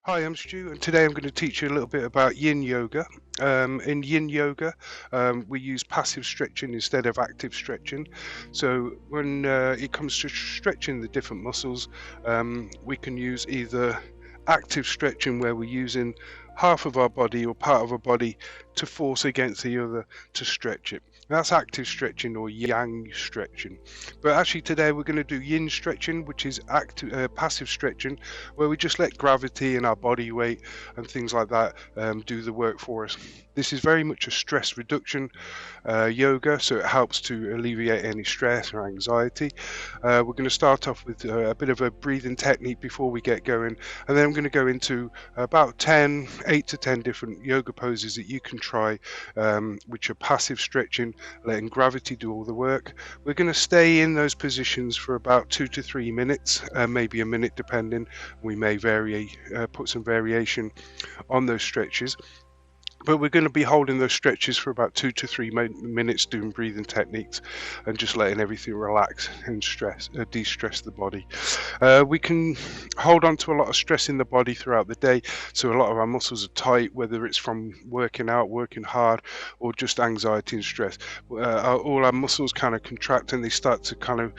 Hi, I'm Stu, and today I'm going to teach you a little bit about Yin Yoga. In Yin Yoga, we use passive stretching instead of active stretching. So when it comes to stretching the different muscles, we can use either active stretching, where we're using half of our body or part of our body to force against the other to stretch it. That's active stretching or yang stretching. But actually today we're going to do yin stretching, which is passive stretching, where we just let gravity and our body weight and things like that do the work for us. This is very much a stress reduction yoga, so it helps to alleviate any stress or anxiety. We're going to start off with a bit of a breathing technique before we get going, and then I'm going to go into about 8 to 10 different yoga poses that you can try, which are passive stretching, letting gravity do all the work. We're going to stay in those positions for about 2 to 3 minutes, maybe a minute depending. We may put some variation on those stretches, but we're going to be holding those stretches for about 2 to 3 minutes, doing breathing techniques and just letting everything relax and de-stress the body. We can hold on to a lot of stress in the body throughout the day, so a lot of our muscles are tight, whether it's from working out, working hard, or just anxiety and stress. All our muscles kind of contract and they start to kind of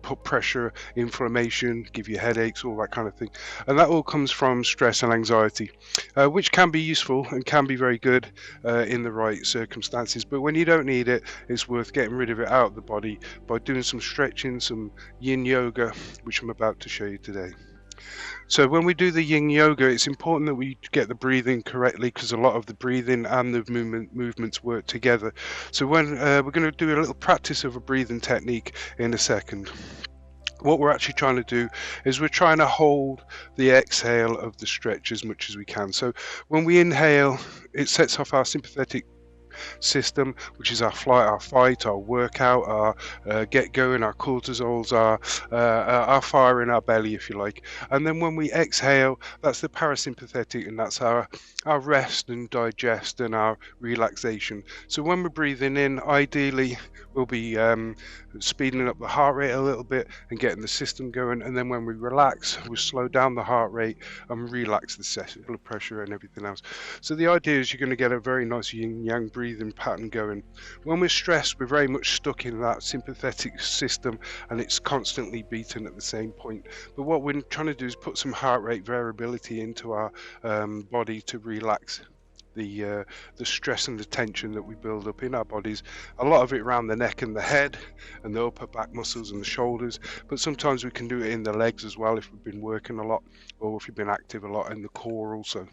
put pressure, inflammation, give you headaches, all that kind of thing, and that all comes from stress and anxiety, which can be useful and can be very good in the right circumstances. But when you don't need it, it's worth getting rid of it out of the body by doing some stretching, some yin yoga, which I'm about to show you today. So when we do the yin yoga, it's important that we get the breathing correctly, because a lot of the breathing and the movements work together. So when we're going to do a little practice of a breathing technique in a second. What we're actually trying to do is we're trying to hold the exhale of the stretch as much as we can. So when we inhale, it sets off our sympathetic system, which is our flight, our fight, our workout, our get going, our cortisols, our fire in our belly, if you like. And then when we exhale, that's the parasympathetic, and that's our rest and digest and our relaxation. So when we're breathing in, ideally we'll be speeding up the heart rate a little bit and getting the system going, and then when we relax, we slow down the heart rate and relax the blood pressure and everything else. So the idea is you're going to get a very nice yin yang breathing pattern going. When we're stressed, we're very much stuck in that sympathetic system and it's constantly beating at the same point. But what we're trying to do is put some heart rate variability into our body to relax the stress and the tension that we build up in our bodies. A lot of it around the neck and the head and the upper back muscles and the shoulders, but sometimes we can do it in the legs as well if we've been working a lot, or if you've been active a lot in the core also.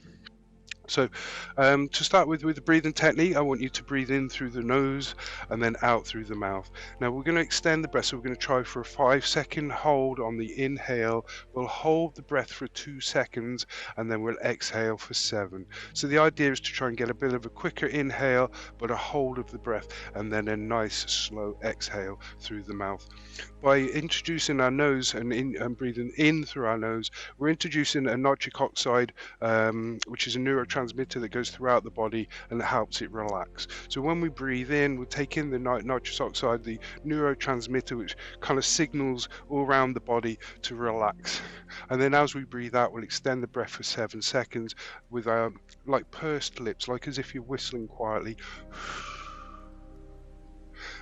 So to start with the breathing technique, I want you to breathe in through the nose and then out through the mouth. Now we're going to extend the breath, so we're going to try for a 5-second hold on the inhale. We'll hold the breath for 2 seconds and then we'll exhale for 7. So the idea is to try and get a bit of a quicker inhale but a hold of the breath, and then a nice slow exhale through the mouth. By introducing our nose and breathing in through our nose, we're introducing a nitric oxide, which is a neurotransmitter that goes throughout the body and it helps it relax. So when we breathe in, we'll take in the nitrous oxide, the neurotransmitter, which kind of signals all around the body to relax. And then as we breathe out, we'll extend the breath for 7 seconds with our like pursed lips, like as if you're whistling quietly,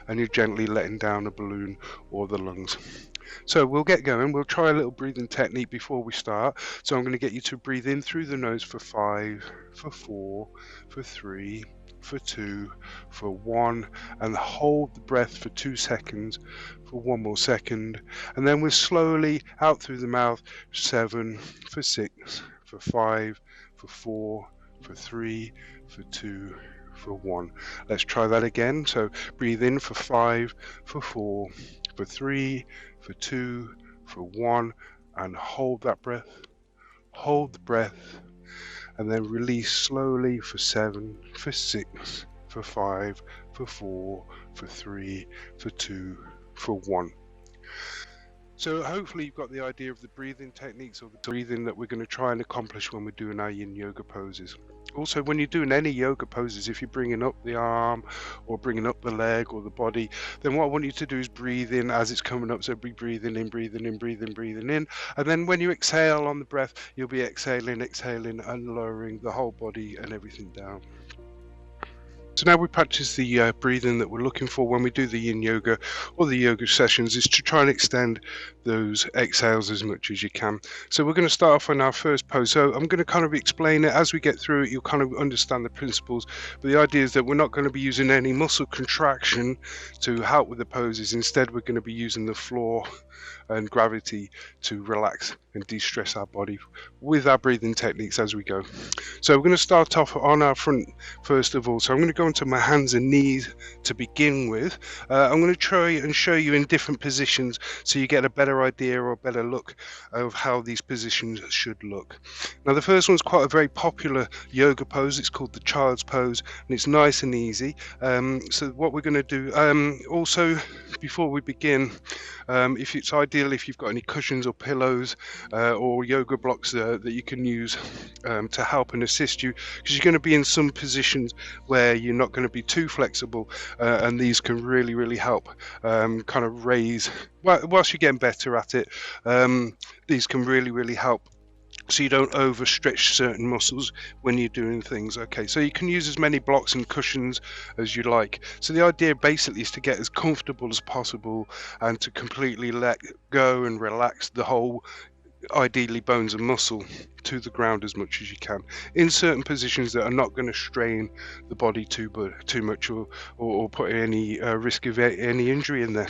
and you're gently letting down a balloon or the lungs. So we'll get going. We'll try a little breathing technique before we start. So I'm going to get you to breathe in through the nose for 5, for 4, for 3, for 2, for 1, and hold the breath for 2 seconds, for 1 more second, and then we're slowly out through the mouth, 7, for 6, for 5, for 4, for 3, for 2, for 1. Let's try that again. So breathe in for 5, for 4, for 3, for 2, for 1, and hold that breath. Hold the breath, and then release slowly for 7, for 6, for 5, for 4, for 3, for 2, for 1. So hopefully you've got the idea of the breathing techniques, or the breathing that we're going to try and accomplish when we're doing our yin yoga poses. Also, when you're doing any yoga poses, if you're bringing up the arm or bringing up the leg or the body, then what I want you to do is breathe in as it's coming up. So be breathing in, breathing in, breathing, breathing in. And then when you exhale on the breath, you'll be exhaling, exhaling, and lowering the whole body and everything down. So now we practice the breathing that we're looking for when we do the yin yoga or the yoga sessions, is to try and extend those exhales as much as you can. So we're going to start off on our first pose. So I'm going to kind of explain it as we get through it. You'll kind of understand the principles. But the idea is that we're not going to be using any muscle contraction to help with the poses. Instead, we're going to be using the floor and gravity to relax and de-stress our body with our breathing techniques as we go. So we're going to start off on our front first of all. So I'm going to go into my hands and knees to begin with. I'm going to try and show you in different positions so you get a better idea or a better look of how these positions should look. Now the first one's quite a very popular yoga pose. It's called the child's pose, and it's nice and easy. So what we're going to do, also before we begin, if it's ideal if you've got any cushions or pillows or yoga blocks that you can use to help and assist you, because you're going to be in some positions where you're not going to be too flexible, and these can really help kind of raise, whilst you're getting better at it, these can really help so you don't overstretch certain muscles when you're doing things. Okay, so you can use as many blocks and cushions as you like. So the idea basically is to get as comfortable as possible and to completely let go and relax the whole, ideally bones and muscle, to the ground as much as you can in certain positions that are not going to strain the body too much or put any risk of any injury in there.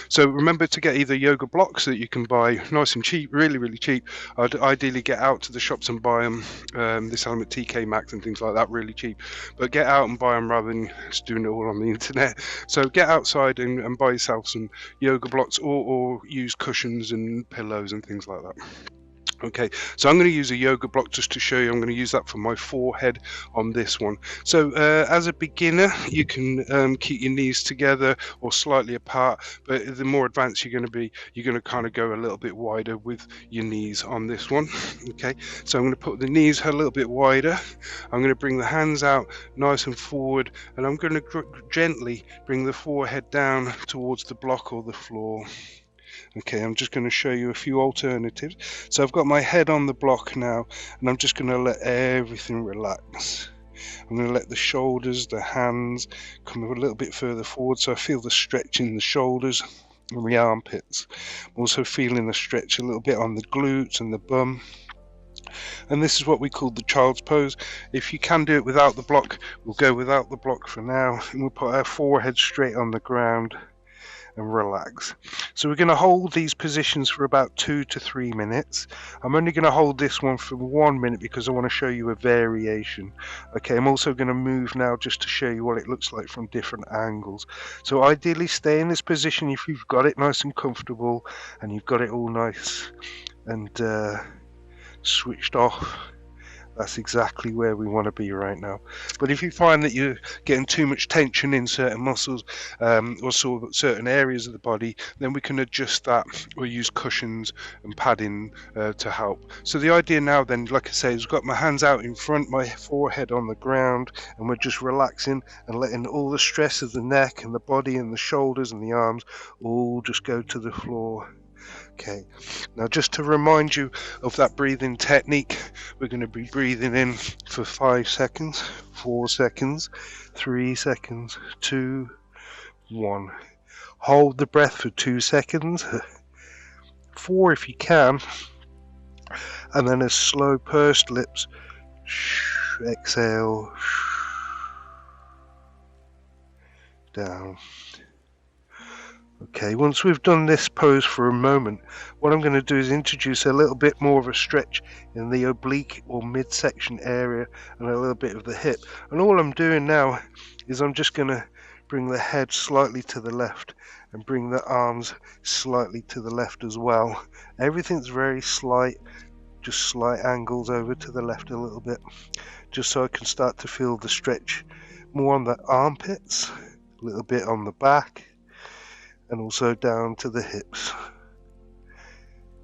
So remember to get either yoga blocks that you can buy nice and cheap, really cheap. I'd ideally get out to the shops and buy them, this element TK Maxx and things like that, really cheap, but get out and buy them rather than just doing it all on the internet. So get outside and buy yourself some yoga blocks or use cushions and pillows and things like that. Okay, so I'm going to use a yoga block just to show you. I'm going to use that for my forehead on this one. So as a beginner, you can keep your knees together or slightly apart, but the more advanced you're going to be, you're going to kind of go a little bit wider with your knees on this one. Okay, so I'm going to put the knees a little bit wider. I'm going to bring the hands out nice and forward, and I'm going to gently bring the forehead down towards the block or the floor. Okay, I'm just going to show you a few alternatives. So I've got my head on the block now, and I'm just going to let everything relax. I'm going to let the shoulders, the hands come a little bit further forward, so I feel the stretch in the shoulders and the armpits. I'm also feeling the stretch a little bit on the glutes and the bum. And this is what we call the child's pose. If you can do it without the block, we'll go without the block for now, and we'll put our forehead straight on the ground and relax. So we're going to hold these positions for about 2 to 3 minutes. I'm only going to hold this one for 1 minute because I want to show you a variation. Okay, I'm also going to move now just to show you what it looks like from different angles. So ideally stay in this position if you've got it nice and comfortable and you've got it all nice and switched off. That's exactly where we want to be right now. But if you find that you're getting too much tension in certain muscles or certain areas of the body, then we can adjust that or use cushions and padding to help. So the idea now then, like I say, is I've got my hands out in front, my forehead on the ground, and we're just relaxing and letting all the stress of the neck and the body and the shoulders and the arms all just go to the floor. Okay, now just to remind you of that breathing technique, we're going to be breathing in for 5 seconds, 4 seconds, 3 seconds, 2, 1. Hold the breath for 2 seconds, 4 if you can, and then a slow pursed lips, exhale, down. Okay, once we've done this pose for a moment, what I'm going to do is introduce a little bit more of a stretch in the oblique or midsection area and a little bit of the hip. And all I'm doing now is I'm just going to bring the head slightly to the left and bring the arms slightly to the left as well. Everything's very slight, just slight angles over to the left a little bit, just so I can start to feel the stretch more on the armpits, a little bit on the back, and also down to the hips.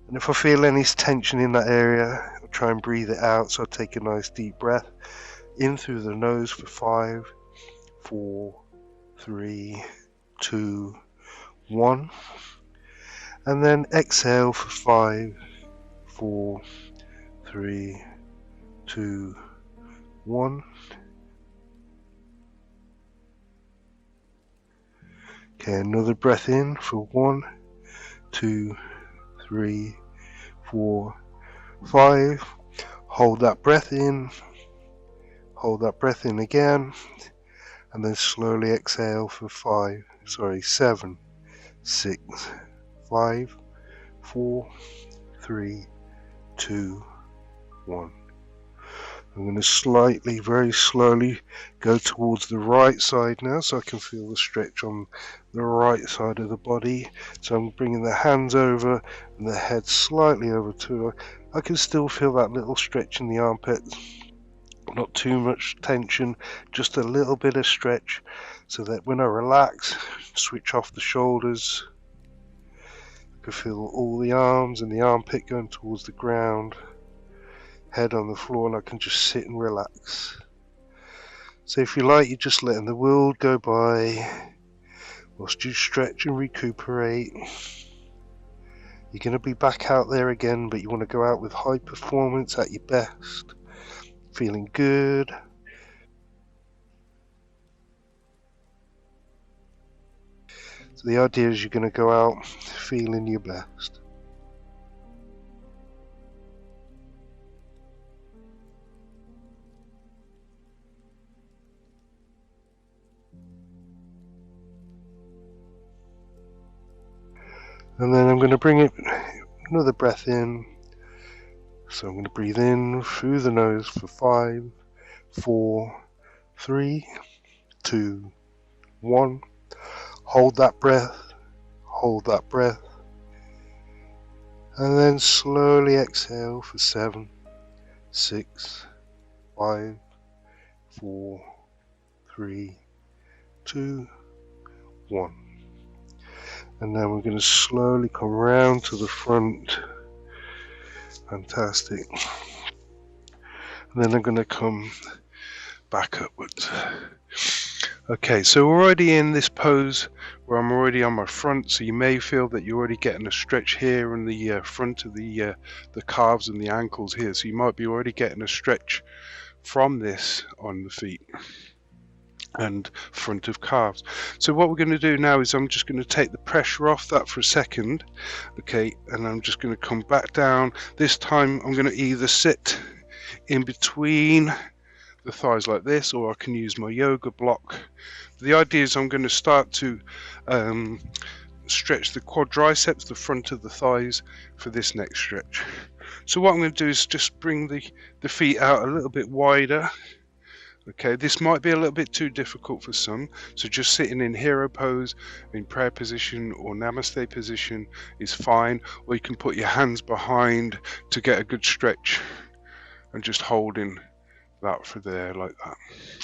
And if I feel any tension in that area, I'll try and breathe it out. So I'll take a nice deep breath In through the nose for 5, 4, 3, 2, 1. And then exhale for 5, 4, 3, 2, 1. Okay, another breath in for 1, 2, 3, 4, 5. Hold that breath in. Hold that breath in again. And then slowly exhale for 7, 6, 5, 4, 3, 2, 1. I'm going to very slowly go towards the right side now so I can feel the stretch on the right side of the body. So I'm bringing the hands over and the head slightly over too. I can still feel that little stretch in the armpits. Not too much tension, just a little bit of stretch, so that when I relax, switch off the shoulders, I can feel all the arms and the armpit going towards the ground, head on the floor, and I can just sit and relax. So if you like, you're just letting the world go by whilst you stretch and recuperate. You're going to be back out there again, but you want to go out with high performance at your best, feeling good. So the idea is you're going to go out feeling your best. And then I'm going to bring it another breath in. So I'm going to breathe in through the nose for 5, 4, 3, 2, 1. Hold that breath. Hold that breath. And then slowly exhale for 7, 6, 5, 4, 3, 2, 1. And then we're going to slowly come round to the front. Fantastic. And then I'm going to come back upwards. Okay, so we're already in this pose where I'm already on my front, so you may feel that you're already getting a stretch here in the front of the calves and the ankles here, so you might be already getting a stretch from this on the feet and front of calves. So what we're going to do now is I'm just going to take the pressure off that for a second, okay, and I'm just going to come back down. This time I'm going to either sit in between the thighs like this, or I can use my yoga block. The idea is I'm going to start to stretch the quadriceps, the front of the thighs, for this next stretch. So what I'm going to do is just bring the feet out a little bit wider. Okay, this might be a little bit too difficult for some, so just sitting in hero pose, in prayer position or namaste position is fine, or you can put your hands behind to get a good stretch and just holding that for there like that.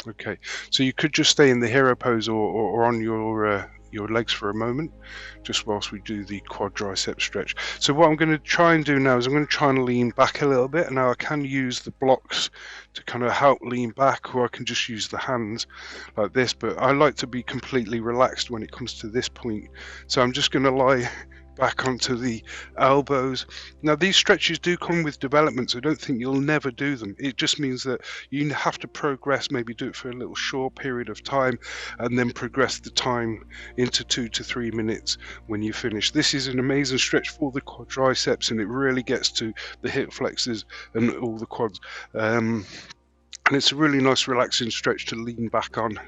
Okay, so you could just stay in the hero pose or on your legs for a moment, just whilst we do the quadricep stretch. So what I'm going to try and do now is I'm going to try and lean back a little bit. And now I can use the blocks to kind of help lean back, or I can just use the hands like this, but I like to be completely relaxed when it comes to this point. So I'm just going to lie back onto the elbows. Now these stretches do come with development, so I don't think you'll never do them. It just means that you have to progress, maybe do it for a little short period of time and then progress the time into 2 to 3 minutes when you finish. This is an amazing stretch for the quadriceps, and it really gets to the hip flexors and all the quads, and it's a really nice relaxing stretch to lean back on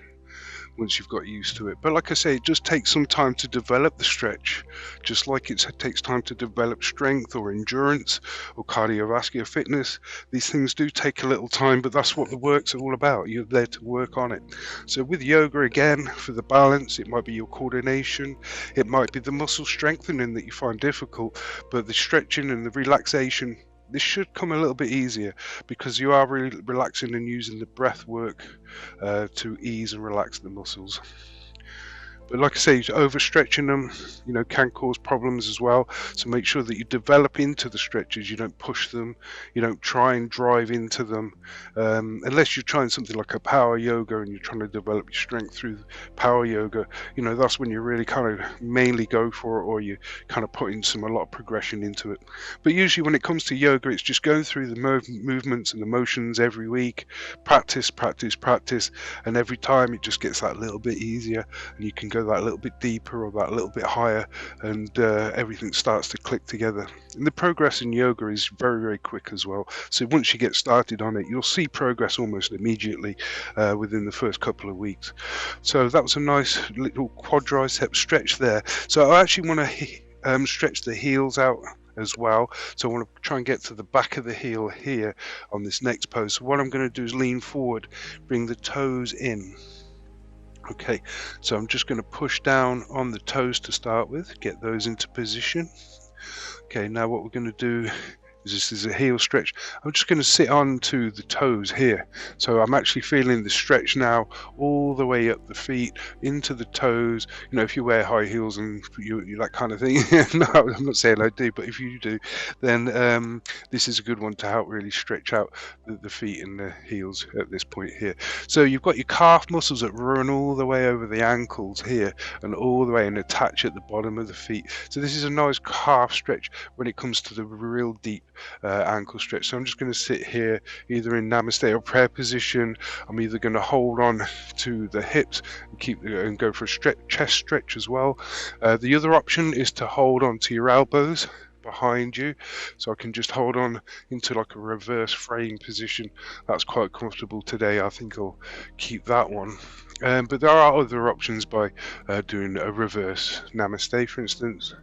once you've got used to it. But like I say, it just takes some time to develop the stretch, just like it takes time to develop strength or endurance or cardiovascular fitness. These things do take a little time, but that's what the work's all about. You're there to work on it. So with yoga, again, for the balance, it might be your coordination, it might be the muscle strengthening that you find difficult, but the stretching and the relaxation, this should come a little bit easier because you are really relaxing and using the breath work to ease and relax the muscles. But like I say, overstretching them, can cause problems as well. So make sure that you develop into the stretches. You don't push them. You don't try and drive into them, unless you're trying something like a power yoga and you're trying to develop your strength through power yoga. That's when you really kind of mainly go for it, or you kind of put in a lot of progression into it. But usually when it comes to yoga, it's just going through the movements and the motions every week, practice, practice, practice, and every time it just gets that little bit easier, and you can go that little bit deeper or that little bit higher, and everything starts to click together. And the progress in yoga is very, very quick as well. So once you get started on it, you'll see progress almost immediately within the first couple of weeks. So that was a nice little quadricep stretch there. So I actually want to stretch the heels out as well. So I want to try and get to the back of the heel here on this next pose. So what I'm going to do is lean forward, bring the toes in. Okay, so I'm just going to push down on the toes to start with, get those into position. Okay, now what we're going to do is, this is a heel stretch. I'm just going to sit on to the toes here. So I'm actually feeling the stretch now all the way up the feet, into the toes. If you wear high heels and you that kind of thing, no, I'm not saying I do, but if you do, then this is a good one to help really stretch out the feet and the heels at this point here. So you've got your calf muscles that run all the way over the ankles here and all the way and attach at the bottom of the feet. So this is a nice calf stretch when it comes to the real deep ankle stretch. So I'm just going to sit here either in namaste or prayer position. I'm either going to hold on to the hips and go for a chest stretch as well. The other option is to hold on to your elbows behind you, so I can just hold on into like a reverse frame position. That's quite comfortable today. I think I'll keep that one. But there are other options by doing a reverse namaste, for instance.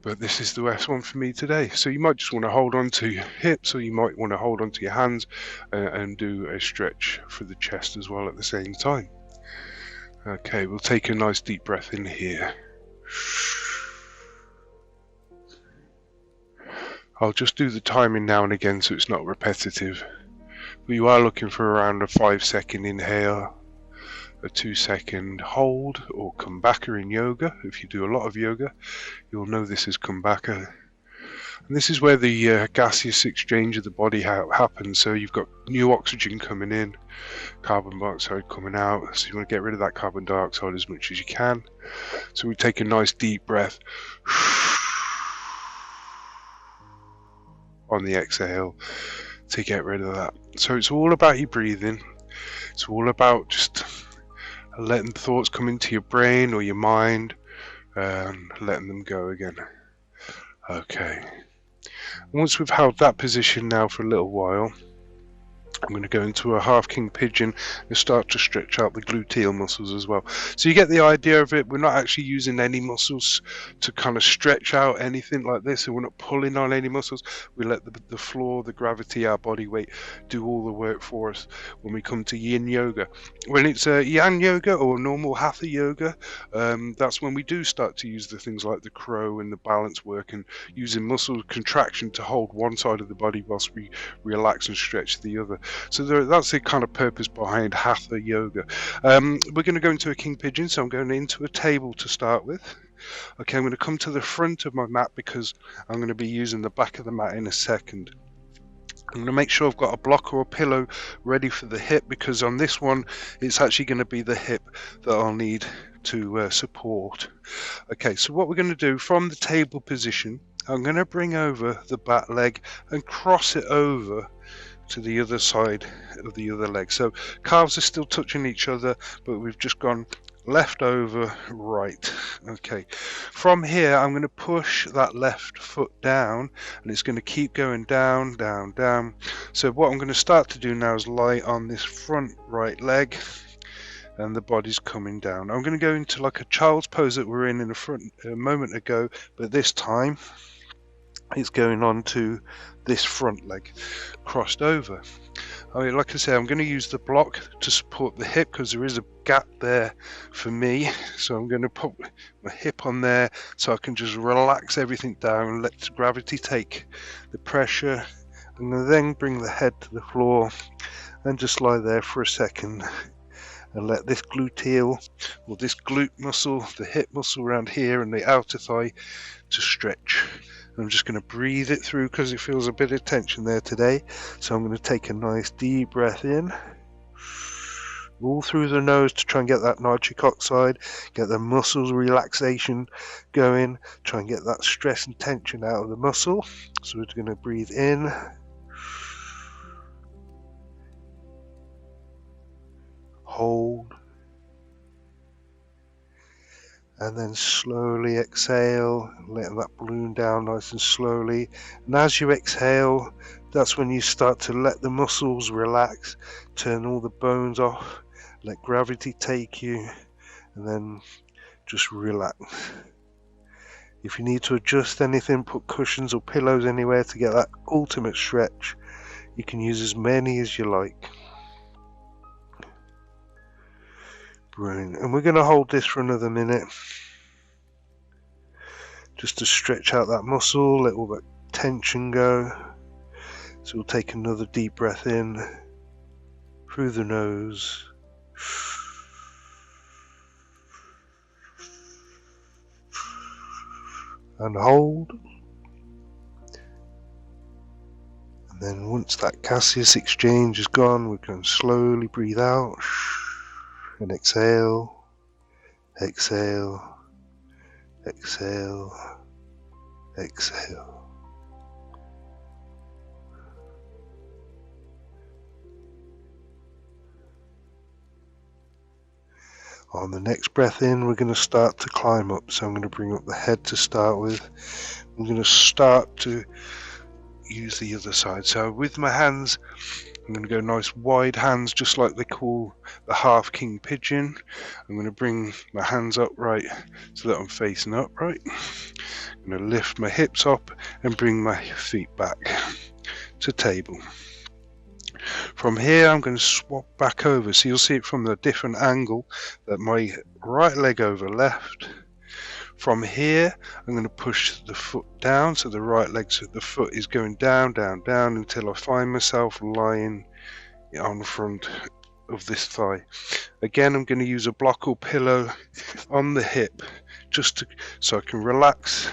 But this is the best one for me today. So you might just want to hold on to your hips, or you might want to hold on to your hands and do a stretch for the chest as well at the same time. Okay, we'll take a nice deep breath in here. I'll just do the timing now and again so it's not repetitive. But you are looking for around a 5-second inhale, a 2-second hold, or comebacker in yoga. If you do a lot of yoga, you'll know this is comebacker. And this is where the gaseous exchange of the body happens. So you've got new oxygen coming in, carbon dioxide coming out. So you want to get rid of that carbon dioxide as much as you can. So we take a nice deep breath on the exhale to get rid of that. So it's all about your breathing. It's all about just letting thoughts come into your brain or your mind and letting them go again. Okay. Once we've held that position now for a little while, I'm going to go into a half king pigeon and start to stretch out the gluteal muscles as well. So you get the idea of it. We're not actually using any muscles to kind of stretch out anything like this. So we're not pulling on any muscles. We let the floor, the gravity, our body weight do all the work for us when we come to yin yoga. When it's yang yoga or normal hatha yoga, that's when we do start to use the things like the crow and the balance work and using muscle contraction to hold one side of the body whilst we relax and stretch the other. So that's the kind of purpose behind hatha yoga. We're going to go into a king pigeon, so I'm going into a table to start with. Okay, I'm going to come to the front of my mat because I'm going to be using the back of the mat in a second. I'm going to make sure I've got a block or a pillow ready for the hip, because on this one it's actually going to be the hip that I'll need to support. Okay, so what we're going to do from the table position, I'm going to bring over the back leg and cross it over to the other side of the other leg. So calves are still touching each other, but we've just gone left over right. Okay, from here I'm going to push that left foot down, and it's going to keep going down, down, down. So what I'm going to start to do now is lie on this front right leg, and the body's coming down. I'm going to go into like a child's pose that we're in the front a moment ago, but this time it's going on to this front leg crossed over. Like I say, I'm going to use the block to support the hip because there is a gap there for me. So I'm going to put my hip on there so I can just relax everything down and let gravity take the pressure. I'm going to then bring the head to the floor and just lie there for a second and let this gluteal, or this glute muscle, the hip muscle around here and the outer thigh, to stretch. I'm just going to breathe it through because it feels a bit of tension there today. So I'm going to take a nice deep breath in, all through the nose to try and get that nitric oxide, get the muscles relaxation going, try and get that stress and tension out of the muscle. So we're going to breathe in, hold, and then slowly exhale, letting that balloon down nice and slowly. And as you exhale, that's when you start to let the muscles relax, turn all the bones off, let gravity take you, and then just relax. If you need to adjust anything, put cushions or pillows anywhere to get that ultimate stretch. You can use as many as you like. Brilliant. And we're going to hold this for another minute, just to stretch out that muscle, let all that tension go. So we'll take another deep breath in through the nose, and hold. And then once that gaseous exchange is gone, we can slowly breathe out and exhale, exhale, exhale, exhale. On the next breath in, we're going to start to climb up. So I'm going to bring up the head to start with. I'm going to start to use the other side. So with my hands, I'm going to go nice wide hands, just like they call the half king pigeon. I'm going to bring my hands upright so that I'm facing upright. I'm going to lift my hips up and bring my feet back to table. From here, I'm going to swap back over, so you'll see it from a different angle, that my right leg over left. From here, I'm going to push the foot down, so the right leg, so the foot is going down, down, down, until I find myself lying on the front of this thigh. Again, I'm going to use a block or pillow on the hip, so I can relax,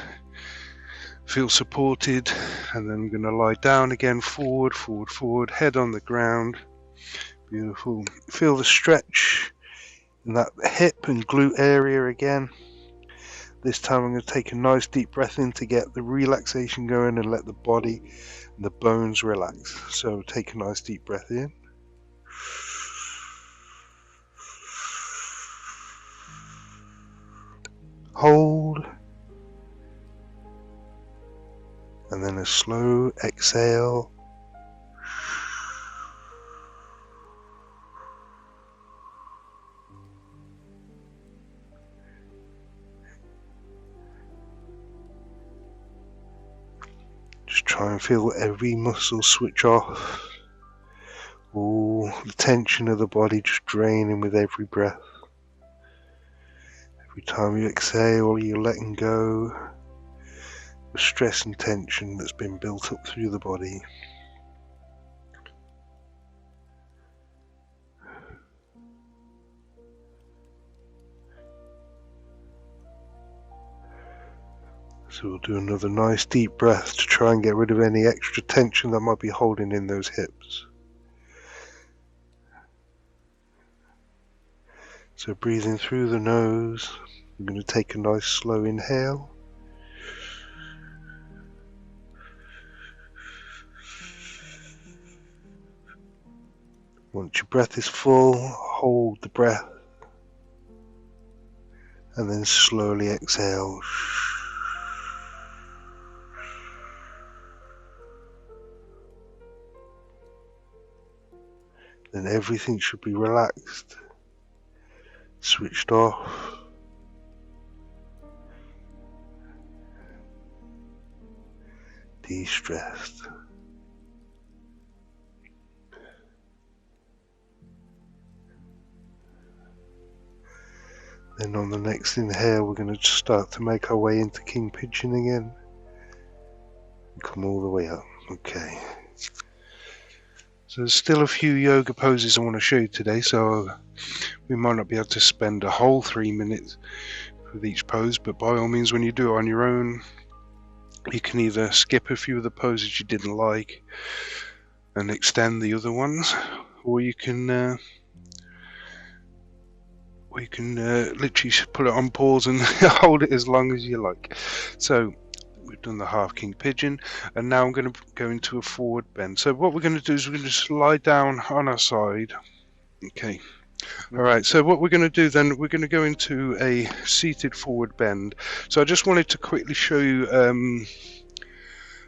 feel supported, and then I'm going to lie down again, forward, forward, forward, head on the ground. Beautiful. Feel the stretch in that hip and glute area again. This time I'm going to take a nice deep breath in to get the relaxation going and let the body and the bones relax. So take a nice deep breath in. Hold. And then a slow exhale. Just try and feel every muscle switch off. All the tension of the body just draining with every breath. Every time you exhale, you're letting go the stress and tension that's been built up through the body. So we'll do another nice deep breath to try and get rid of any extra tension that might be holding in those hips. So breathing through the nose, I'm going to take a nice slow inhale. Once your breath is full, hold the breath and then slowly exhale. Then everything should be relaxed, switched off. De-stressed. Then on the next inhale, we're going to start to make our way into King Pigeon again. And come all the way up. Okay. So there's still a few yoga poses I want to show you today, so we might not be able to spend a whole 3 minutes with each pose, but by all means, when you do it on your own, you can either skip a few of the poses you didn't like and extend the other ones, or you can literally put it on pause and hold it as long as you like. So we've done the half king pigeon, and now I'm going to go into a forward bend. So what we're going to do is we're going to just lie down on our side. Okay. All right, so what we're going to do then, we're going to go into a seated forward bend. So I just wanted to quickly show you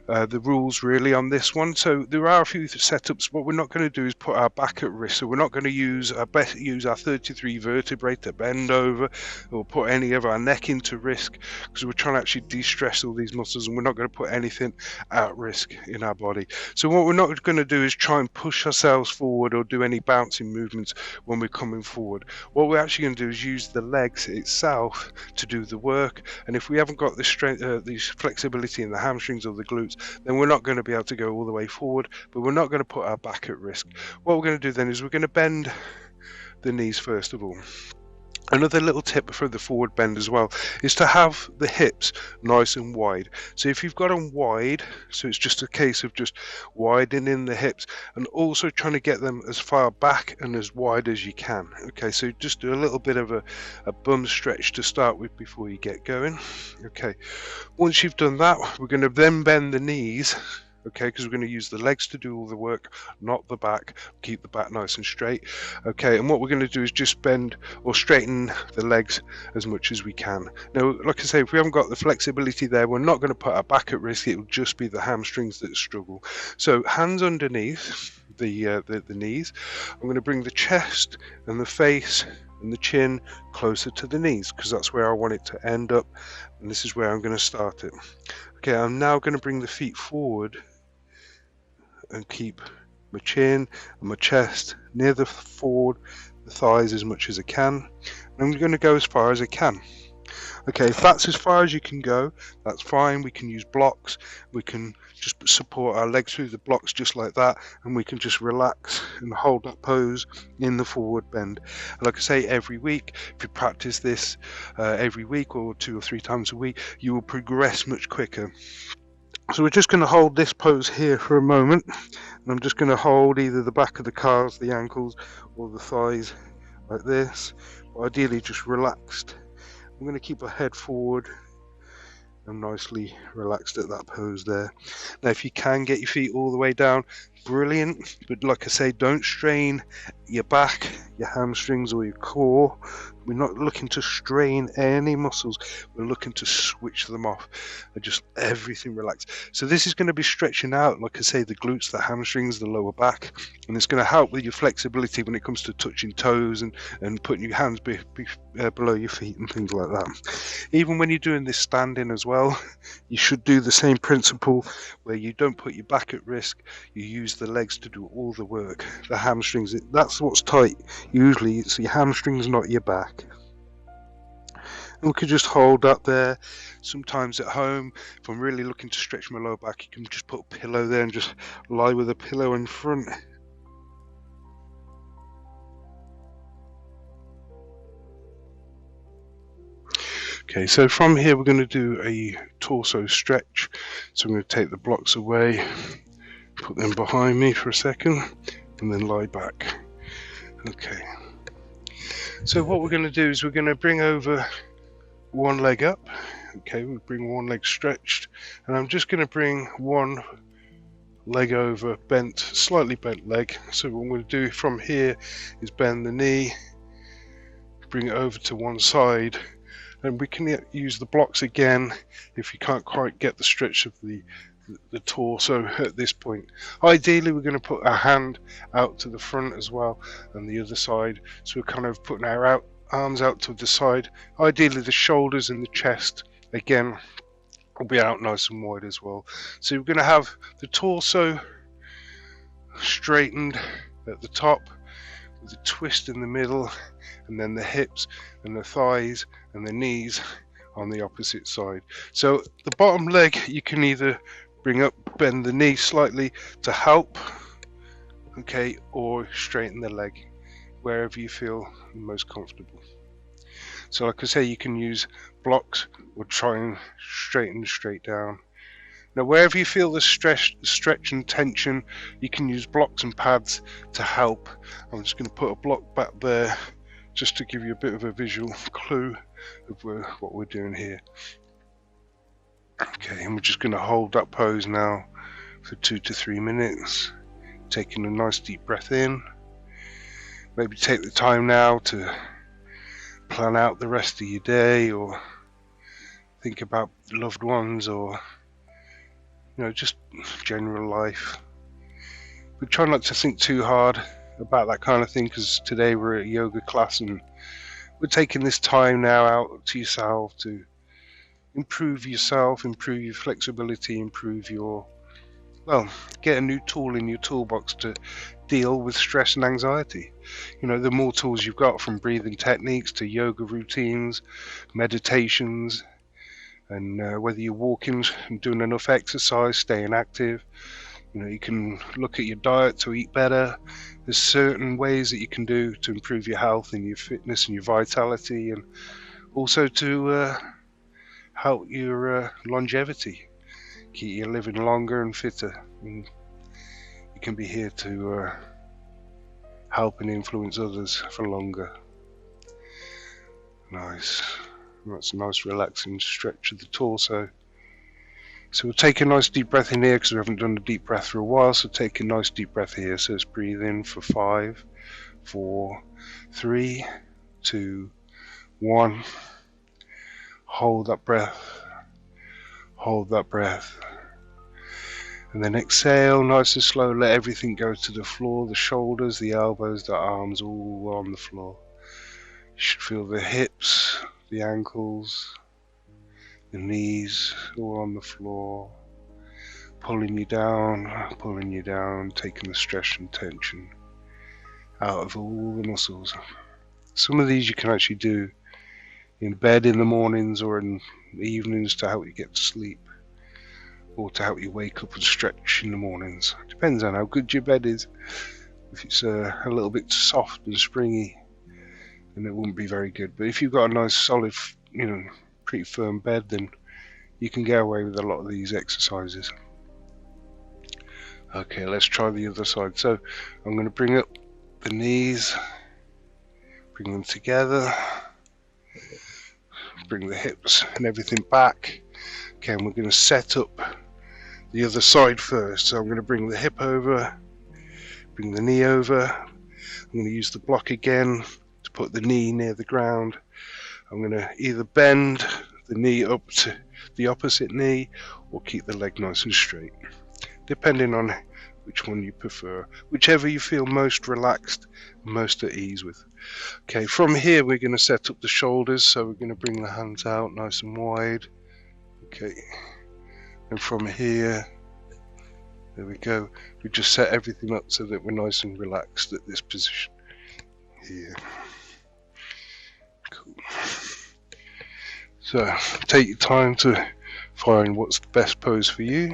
the rules really on this one. So there are a few setups. What we're not going to do is put our back at risk. So we're not going to use our 33 vertebrae to bend over, or put any of our neck into risk, because we're trying to actually de-stress all these muscles, and we're not going to put anything at risk in our body. So what we're not going to do is try and push ourselves forward or do any bouncing movements when we're coming forward. What we're actually going to do is use the legs itself to do the work, and if we haven't got the strength, the flexibility in the hamstrings or the glutes, then we're not going to be able to go all the way forward, but we're not going to put our back at risk. What we're going to do then is we're going to bend the knees first of all. Another little tip for the forward bend as well is to have the hips nice and wide. So if you've got them wide, so it's just a case of just widening the hips and also trying to get them as far back and as wide as you can. Okay, so just do a little bit of a bum stretch to start with before you get going. Okay, once you've done that, we're going to then bend the knees. Okay, because we're going to use the legs to do all the work, not the back. Keep the back nice and straight. Okay, and what we're going to do is just bend or straighten the legs as much as we can. Now, like I say, if we haven't got the flexibility there, we're not going to put our back at risk. It will just be the hamstrings that struggle. So hands underneath the knees. I'm going to bring the chest and the face and the chin closer to the knees, because that's where I want it to end up, and this is where I'm going to start it. Okay, I'm now going to bring the feet forward and keep my chin and my chest near the thighs as much as I can. And I'm going to go as far as I can. Okay, if that's as far as you can go, that's fine. We can use blocks. We can just support our legs through the blocks just like that, and we can just relax and hold that pose in the forward bend. And like I say, every week, if you practice this every week or 2 or 3 times a week, you will progress much quicker. So we're just going to hold this pose here for a moment, and I'm just going to hold either the back of the calves, the ankles, or the thighs like this, but ideally just relaxed. I'm going to keep our head forward and nicely relaxed at that pose there. Now if you can get your feet all the way down, brilliant, but like I say, don't strain your back, your hamstrings, or your core. We're not looking to strain any muscles, we're looking to switch them off and just everything relax. So this is going to be stretching out, like I say, the glutes, the hamstrings, the lower back, and it's going to help with your flexibility when it comes to touching toes and putting your hands below your feet and things like that. Even when you're doing this standing as well, you should do the same principle where you don't put your back at risk, you use the legs to do all the work. The hamstrings, that's what's tight. Usually it's your hamstrings, not your back. And we could just hold that there. Sometimes at home, if I'm really looking to stretch my lower back, you can just put a pillow there and just lie with a pillow in front. Okay, so from here we're going to do a torso stretch. So I'm going to take the blocks away, put them behind me for a second, and then lie back. Okay, so what we're going to do is we're going to bring over one leg up. Okay, we'll bring one leg stretched, and I'm just going to bring one leg over, bent, slightly bent leg. So what I'm going to do from here is bend the knee, bring it over to one side, and we can use the blocks again if you can't quite get the stretch of the torso at this point. Ideally we're going to put our hand out to the front as well, and the other side, so we're kind of putting our arms out to the side. Ideally the shoulders and the chest again will be out nice and wide as well. So we're going to have the torso straightened at the top with a twist in the middle, and then the hips and the thighs and the knees on the opposite side. So the bottom leg you can either bring up, bend the knee slightly to help okay, or straighten the leg, wherever you feel most comfortable. So like I say, you can use blocks or try and straighten straight down. Now wherever you feel the stretch and tension, you can use blocks and pads to help. I'm just going to put a block back there just to give you a bit of a visual clue of what we're doing here. Okay, and we're just going to hold that pose now for 2 to 3 minutes, taking a nice deep breath in. Maybe take the time now to plan out the rest of your day, or think about loved ones, or just general life. But try not to think too hard about that kind of thing, because today we're at a yoga class and we're taking this time now out to yourself to improve yourself, improve your flexibility, improve your, get a new tool in your toolbox to deal with stress and anxiety. The more tools you've got, from breathing techniques to yoga routines, meditations, and whether you're walking and doing enough exercise, staying active, you can look at your diet to eat better. There's certain ways that you can do to improve your health and your fitness and your vitality, and also to help your longevity, keep you living longer and fitter. And you can be here to help and influence others for longer. Nice. That's a nice relaxing stretch of the torso. So we'll take a nice deep breath in here, because we haven't done a deep breath for a while. So take a nice deep breath here. So let's breathe in for 5, 4, 3, 2, 1. Hold that breath. Hold that breath. And then exhale nice and slow. Let everything go to the floor, the shoulders, the elbows, the arms, all on the floor. You should feel the hips, the ankles, the knees, all on the floor. Pulling you down, taking the stress and tension out of all the muscles. Some of these you can actually do in bed in the mornings or in the evenings to help you get to sleep, or to help you wake up and stretch in the mornings. Depends on how good your bed is. If it's a little bit soft and springy, then it wouldn't be very good. But if you've got a nice solid, pretty firm bed, then you can get away with a lot of these exercises. Okay, let's try the other side. So I'm going to bring up the knees, bring them together, bring the hips and everything back. Okay, and we're going to set up the other side first. So I'm going to bring the hip over, bring the knee over. I'm going to use the block again to put the knee near the ground. I'm going to either bend the knee up to the opposite knee or keep the leg nice and straight, depending on which one you prefer, whichever you feel most relaxed, most at ease with. Okay, from here we're going to set up the shoulders, so we're going to bring the hands out nice and wide. Okay, and from here, there we go, we just set everything up so that we're nice and relaxed at this position here. Cool. So take your time to find what's the best pose for you.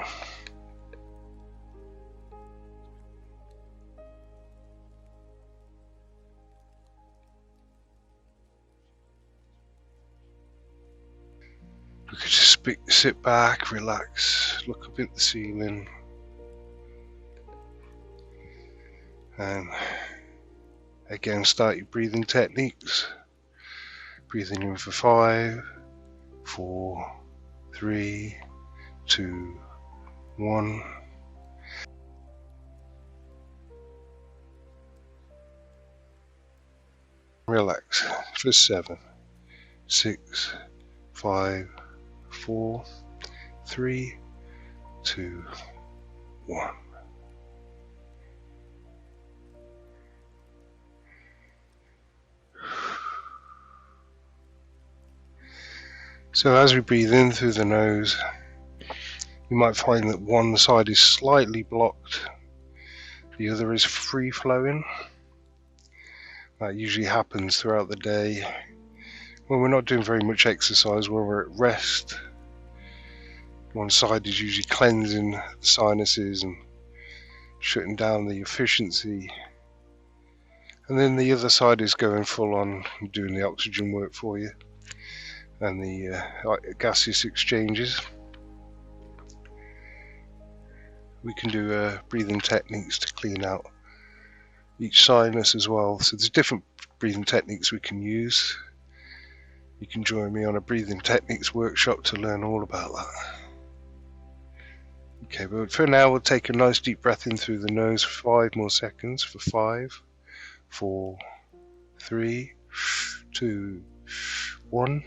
We could just sit back, relax, look up at the ceiling, and again start your breathing techniques. Breathing in for 5, 4, 3, 2, 1. Relax for 7, 6, 5, 4, 3, 2, 1. So as we breathe in through the nose, you might find that one side is slightly blocked, the other is free flowing. That usually happens throughout the day when we're not doing very much exercise, when we're at rest. One side is usually cleansing the sinuses and shutting down the efficiency. And then the other side is going full on, doing the oxygen work for you and the gaseous exchanges. We can do breathing techniques to clean out each sinus as well. So there's different breathing techniques we can use. You can join me on a breathing techniques workshop to learn all about that. Okay, but for now we'll take a nice deep breath in through the nose for 5 more seconds. For 5, 4, 3, 2, 1.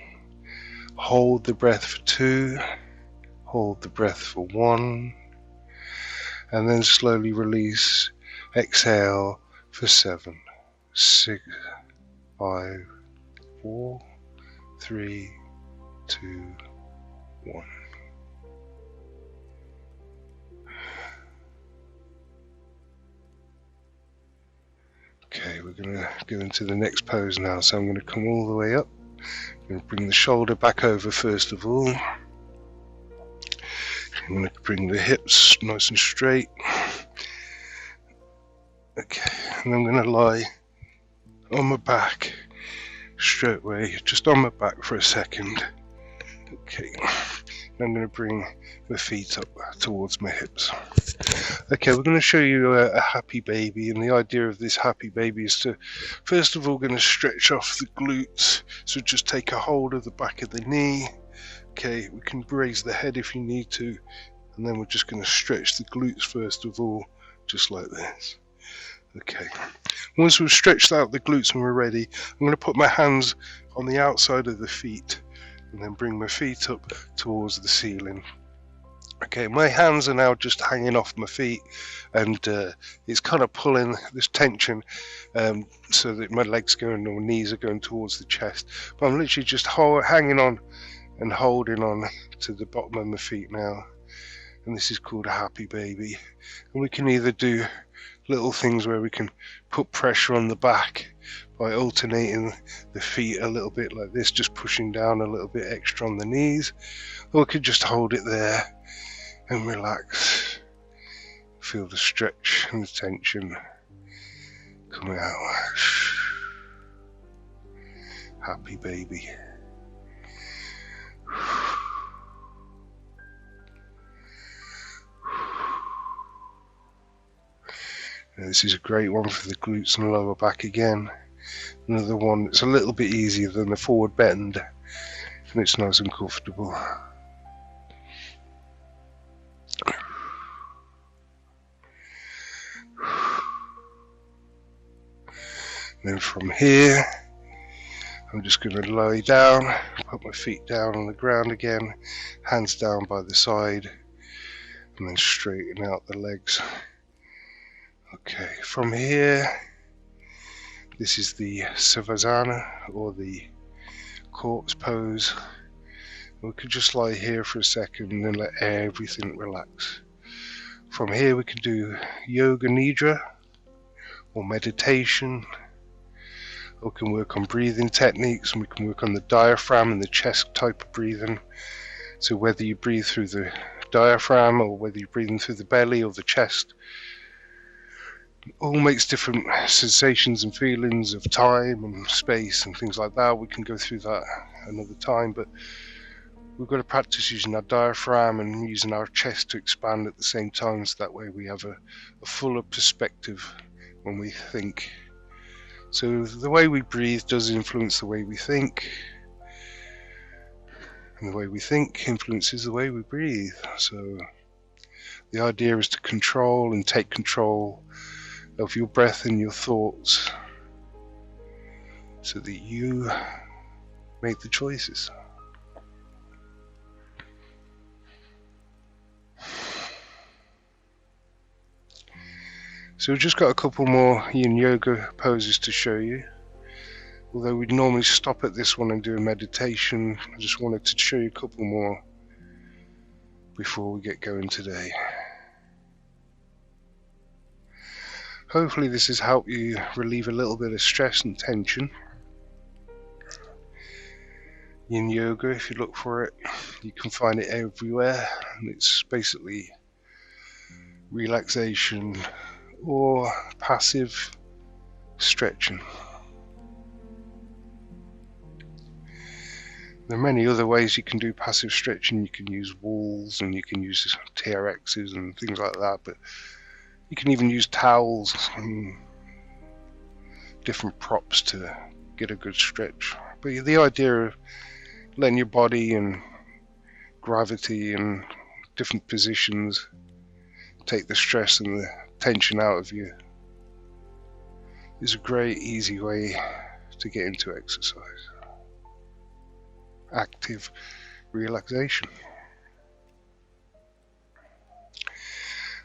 Hold the breath for 2. Hold the breath for 1. And then slowly release. Exhale for 7, 6, 5, 4, 3, 2, 1. Okay, we're going to go into the next pose now. So I'm going to come all the way up. I'm going to bring the shoulder back over first of all. I'm going to bring the hips nice and straight. Okay, and I'm going to lie on my back straight away, just on my back for a second. Okay, and I'm going to bring my feet up towards my hips. Okay, we're going to show you a happy baby, and the idea of this happy baby is to, first of all, going to stretch off the glutes. So just take a hold of the back of the knee. Okay, we can raise the head if you need to, and then we're just going to stretch the glutes first of all, just like this. Okay, once we've stretched out the glutes and we're ready, I'm going to put my hands on the outside of the feet and then bring my feet up towards the ceiling. Okay, my hands are now just hanging off my feet, and it's kind of pulling this tension so that my legs going or knees are going towards the chest. But I'm literally just hanging on and holding on to the bottom of my feet now. And this is called a happy baby. And we can either do little things where we can put pressure on the back by alternating the feet a little bit like this, just pushing down a little bit extra on the knees, or we could just hold it there and relax. Feel the stretch and the tension coming out. Happy baby. Now, this is a great one for the glutes and lower back again. Another one that's a little bit easier than the forward bend, and it's nice and comfortable. Then from here, I'm just going to lie down, put my feet down on the ground again, hands down by the side, and then straighten out the legs. Okay, from here, this is the Savasana, or the corpse pose. We could just lie here for a second and then let everything relax. From here we can do yoga nidra, or meditation. We can work on breathing techniques, and we can work on the diaphragm and the chest type of breathing. So whether you breathe through the diaphragm or whether you're breathing through the belly or the chest, all makes different sensations and feelings of time and space and things like that. We can go through that another time, but we've got to practice using our diaphragm and using our chest to expand at the same time, so that way we have a fuller perspective when we think. So the way we breathe does influence the way we think, and the way we think influences the way we breathe. So the idea is to control and take control of your breath and your thoughts, so that you make the choices. So we've just got a couple more Yin Yoga poses to show you. Although we'd normally stop at this one and do a meditation, I just wanted to show you a couple more before we get going today. Hopefully this has helped you relieve a little bit of stress and tension. Yin Yoga, if you look for it, you can find it everywhere, and it's basically relaxation, or passive stretching. There are many other ways you can do passive stretching. You can use walls and you can use TRXs and things like that, but you can even use towels and different props to get a good stretch. But the idea of letting your body and gravity and different positions take the stress and the tension out of you is a great easy way to get into exercise. Active relaxation.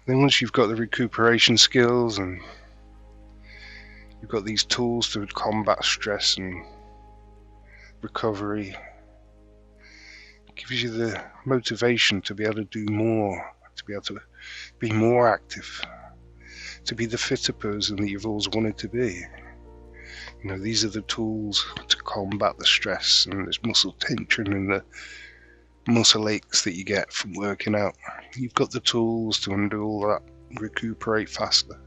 Then once you've got the recuperation skills and you've got these tools to combat stress and recovery, it gives you the motivation to be able to do more, to be able to be more active, to be the fitter person that you've always wanted to be. You know, these are the tools to combat the stress and this muscle tension and the muscle aches that you get from working out. You've got the tools to undo all that, recuperate faster.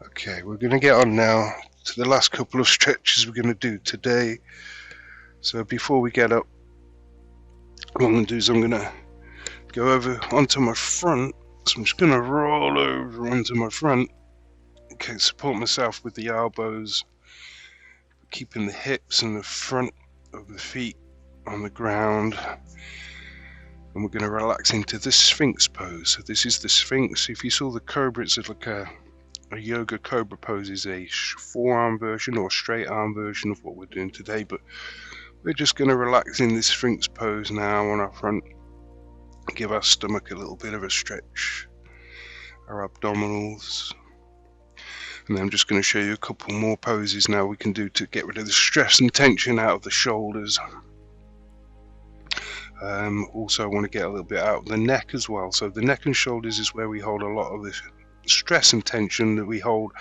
Okay, we're going to get on now to the last couple of stretches we're going to do today. So before we get up, what I'm going to do is I'm going to go over onto my front. So I'm just going to roll over onto my front. Okay, support myself with the elbows, keeping the hips and the front of the feet on the ground. And we're going to relax into the Sphinx pose. So this is the Sphinx. If you saw the cobra, it's like a yoga cobra pose is a forearm version or a straight arm version of what we're doing today. But we're just going to relax in this Sphinx pose now on our front. Give our stomach a little bit of a stretch, our abdominals. And then I'm just going to show you a couple more poses now we can do to get rid of the stress and tension out of the shoulders. Also, I want to get a little bit out of the neck as well. So the neck and shoulders is where we hold a lot of the stress and tension that we hold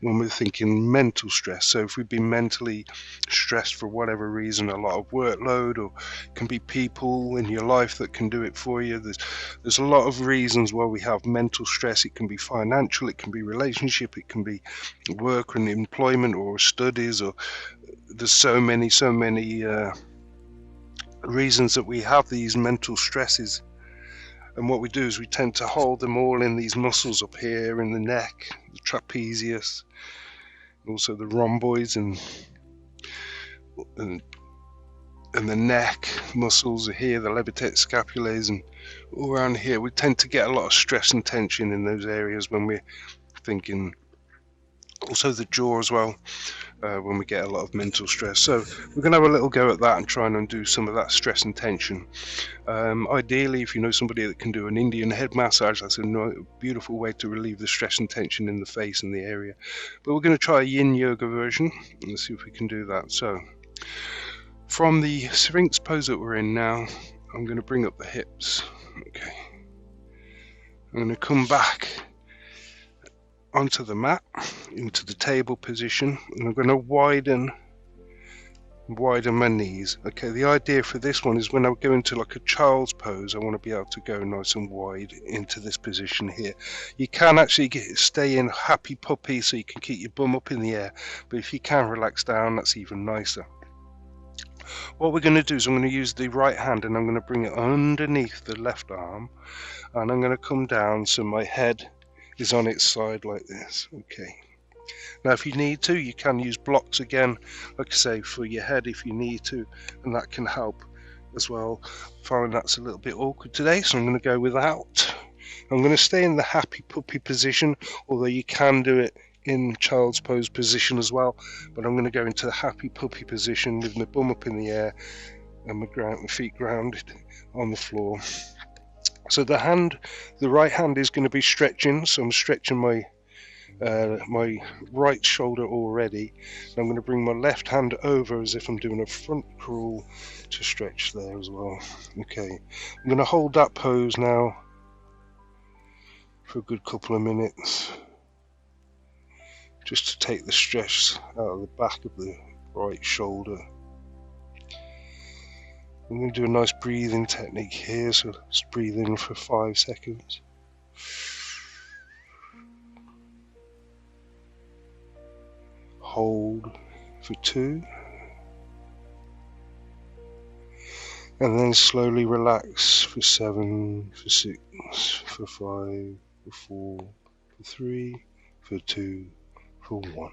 when we're thinking mental stress. So if we've been mentally stressed for whatever reason, a lot of workload, or it can be people in your life that can do it for you. There's a lot of reasons why we have mental stress. It can be financial, it can be relationship, it can be work and employment or studies, or there's so many reasons that we have these mental stresses. And what we do is we tend to hold them all in these muscles up here in the neck, the trapezius, also the rhomboids and the neck muscles are here, the levator scapulae, and all around here. We tend to get a lot of stress and tension in those areas when we're thinking. Also the jaw as well, when we get a lot of mental stress. So we're going to have a little go at that and try and undo some of that stress and tension. Ideally, if you know somebody that can do an Indian head massage, that's a beautiful way to relieve the stress and tension in the face and the area. But we're going to try a Yin Yoga version. Let's see if we can do that. So from the Sphinx pose that we're in now, I'm going to bring up the hips. Okay. I'm going to come back onto the mat, into the table position, and I'm going to widen my knees. Okay, the idea for this one is when I go into like a child's pose, I want to be able to go nice and wide into this position here. You can actually stay in happy puppy, so you can keep your bum up in the air, but if you can relax down, that's even nicer. What we're going to do is I'm going to use the right hand and I'm going to bring it underneath the left arm, and I'm going to come down so my head is on its side like this. Okay. Now if you need to, you can use blocks again, like I say, for your head if you need to, and that can help as well. I find that's a little bit awkward today, so I'm going to go without. I'm going to stay in the happy puppy position, although you can do it in child's pose position as well, but I'm going to go into the happy puppy position with my bum up in the air and my feet grounded on the floor. So the right hand is going to be stretching, so I'm stretching my right shoulder already. And I'm going to bring my left hand over as if I'm doing a front crawl to stretch there as well. Okay, I'm going to hold that pose now for a good couple of minutes, just to take the stress out of the back of the right shoulder. I'm going to do a nice breathing technique here, so let's breathe in for 5 seconds. Hold for 2. And then slowly relax for 7, for 6, for 5, for 4, for 3, for 2, for 1.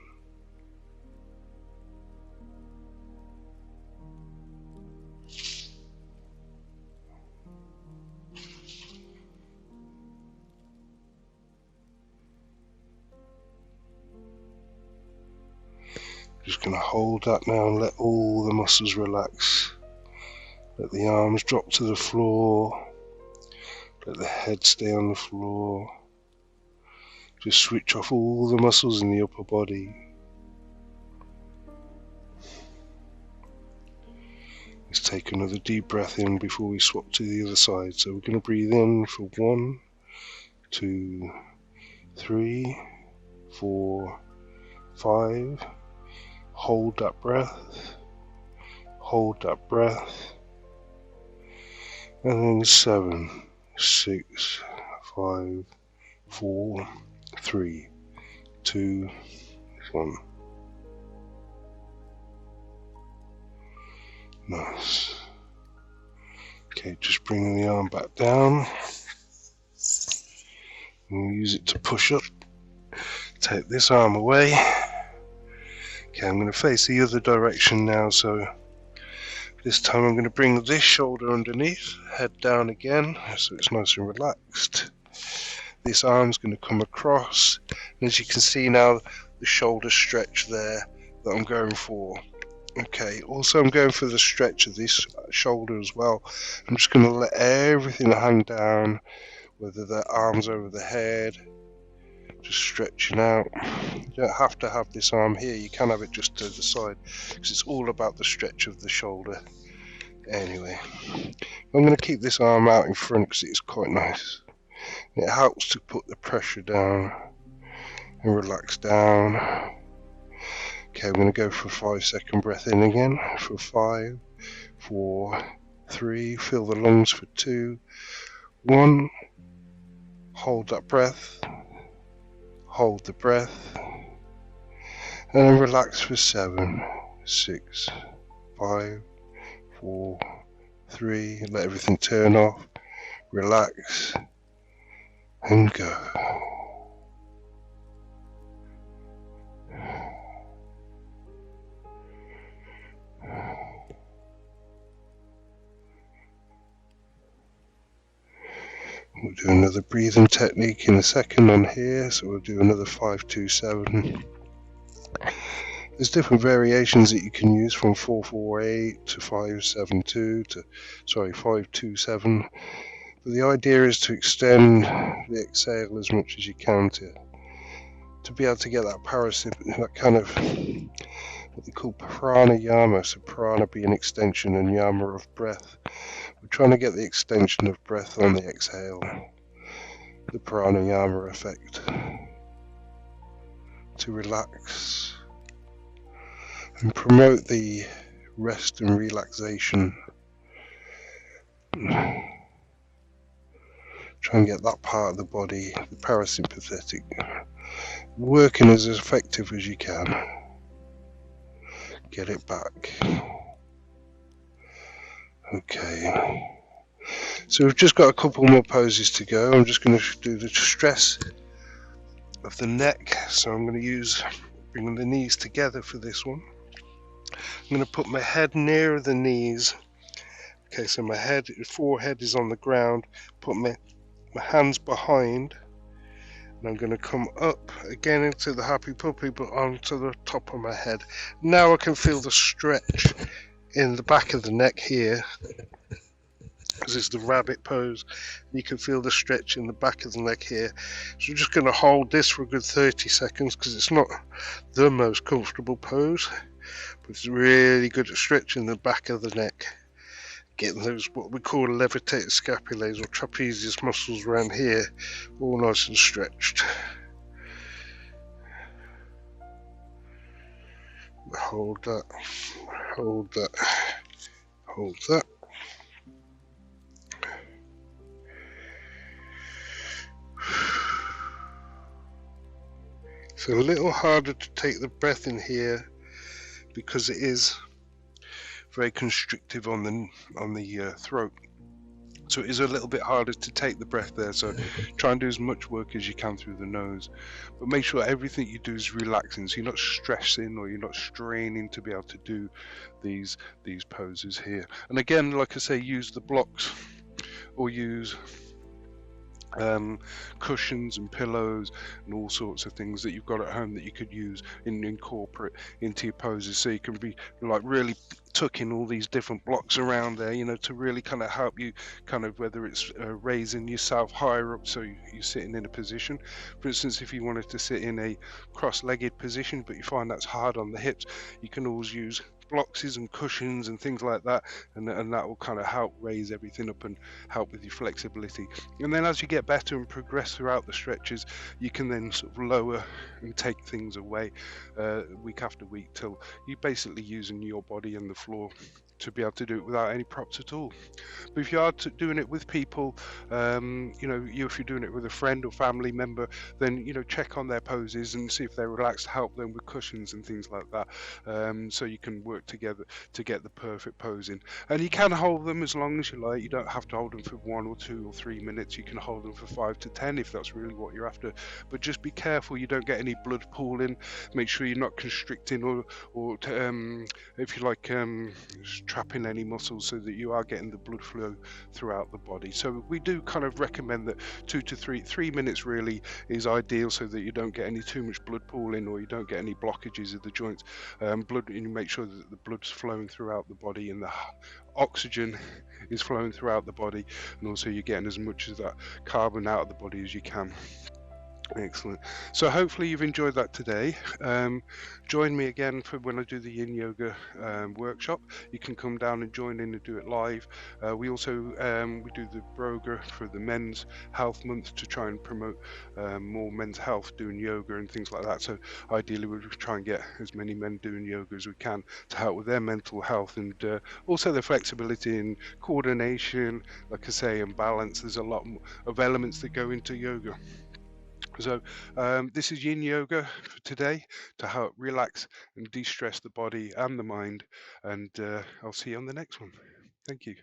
Just going to hold that now and let all the muscles relax. Let the arms drop to the floor. Let the head stay on the floor. Just switch off all the muscles in the upper body. Let's take another deep breath in before we swap to the other side. So we're going to breathe in for 1, 2, 3, 4, 5. Hold that breath. Hold that breath. And then 7, 6, 5, 4, 3, 2, 1. Nice. Okay, just bringing the arm back down. And we'll use it to push up. Take this arm away. Okay, I'm going to face the other direction now, so this time I'm going to bring this shoulder underneath, head down again, so it's nice and relaxed. This arm's going to come across, and as you can see now, the shoulder stretch there that I'm going for. Okay, also I'm going for the stretch of this shoulder as well. I'm just going to let everything hang down, whether the arms over the head, just stretching out. You don't have to have this arm here, you can have it just to the side, because it's all about the stretch of the shoulder. Anyway, I'm going to keep this arm out in front because it's quite nice. It helps to put the pressure down and relax down. Okay, I'm going to go for a 5-second breath in again for 5, 4, 3, fill the lungs for 2, 1, hold that breath, hold the breath, and then relax for 7, 6, 5, 4, 3, let everything turn off, relax, and go. We'll do another breathing technique in a second on here, so we'll do another 5-2-7. There's different variations that you can use from 4-4-8 to 5-7-2 to 5-2-7. But the idea is to extend the exhale as much as you can to be able to get that that kind of what they call pranayama, so prana being extension and yama of breath. We're trying to get the extension of breath on the exhale, the pranayama effect, to relax and promote the rest and relaxation. Try and get that part of the body, the parasympathetic, working as effective as you can. Get it back. Okay. So we've just got a couple more poses to go. I'm just going to do the stress of the neck. So I'm going to bring the knees together for this one. I'm going to put my head nearer the knees. Okay, so my forehead is on the ground. Put my hands behind. And I'm going to come up again into the happy puppy, but onto the top of my head. Now I can feel the stretch in the back of the neck here, because it's the rabbit pose. You can feel the stretch in the back of the neck here. So we're just going to hold this for a good 30 seconds, because it's not the most comfortable pose, but it's really good at stretching the back of the neck. Getting those what we call levitated scapulae or trapezius muscles around here all nice and stretched. Hold that, hold that, hold that. It's a little harder to take the breath in here because it is very constrictive on the throat. So it is a little bit harder to take the breath there. So try and do as much work as you can through the nose, but make sure everything you do is relaxing. So you're not stressing or you're not straining to be able to do these poses here. And again, like I say, use the blocks or use cushions and pillows and all sorts of things that you've got at home that you could use and incorporate into your poses, so you can be like really tucking all these different blocks around there, you know, to really kind of help you kind of, whether it's raising yourself higher up so you're sitting in a position. For instance, if you wanted to sit in a cross-legged position but you find that's hard on the hips, you can always use blocks and cushions and things like that, and that will kind of help raise everything up and help with your flexibility. And then as you get better and progress throughout the stretches, you can then sort of lower and take things away week after week till you're basically using your body and the floor to be able to do it without any props at all. But if you are doing it with people, you know, if you're doing it with a friend or family member, then, you know, check on their poses and see if they're relaxed. Help them with cushions and things like that, so you can work together to get the perfect pose in. And you can hold them as long as you like. You don't have to hold them for 1 or 2 or 3 minutes. You can hold them for 5 to 10 if that's really what you're after. But just be careful you don't get any blood pooling. Make sure you're not constricting or if you like, trapping any muscles, so that you are getting the blood flow throughout the body. So we do kind of recommend that 2 to 3 minutes really is ideal, so that you don't get any too much blood pooling or you don't get any blockages of the joints. Blood, and you make sure that the blood's flowing throughout the body and the oxygen is flowing throughout the body, and also you're getting as much of that carbon out of the body as you can. Excellent. So hopefully you've enjoyed that today. Join me again for when I do the Yin Yoga workshop. You can come down and join in and do it live. We also we do the Broga for the Men's Health Month to try and promote more men's health doing yoga and things like that. So ideally we'll try and get as many men doing yoga as we can to help with their mental health and also their flexibility and coordination, like I say, and balance. There's a lot of elements that go into yoga. So this is Yin Yoga for today, to help relax and de-stress the body and the mind. And I'll see you on the next one. Thank you.